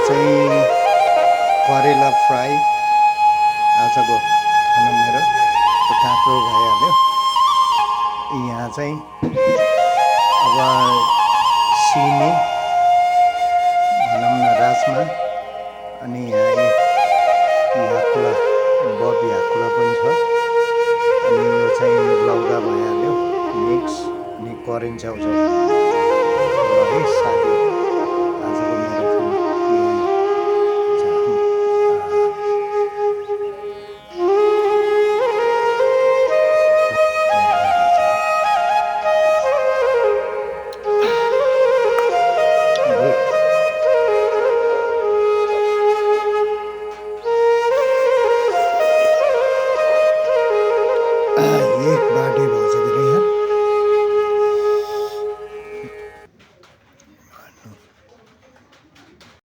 चाहिँ करेला फ्राई आजको खाना मेरो काँक्रो भइहाल्यो। यहाँ चाहिँ अब सिमी भनौँ न राजमा अनि यहाँ ह्याकुला बब ह्याकुला पनि छ अनि यो चाहिँ लौका भइहाल्यो मिक्स अनि करेन्ट च्याउचाउ है साथी।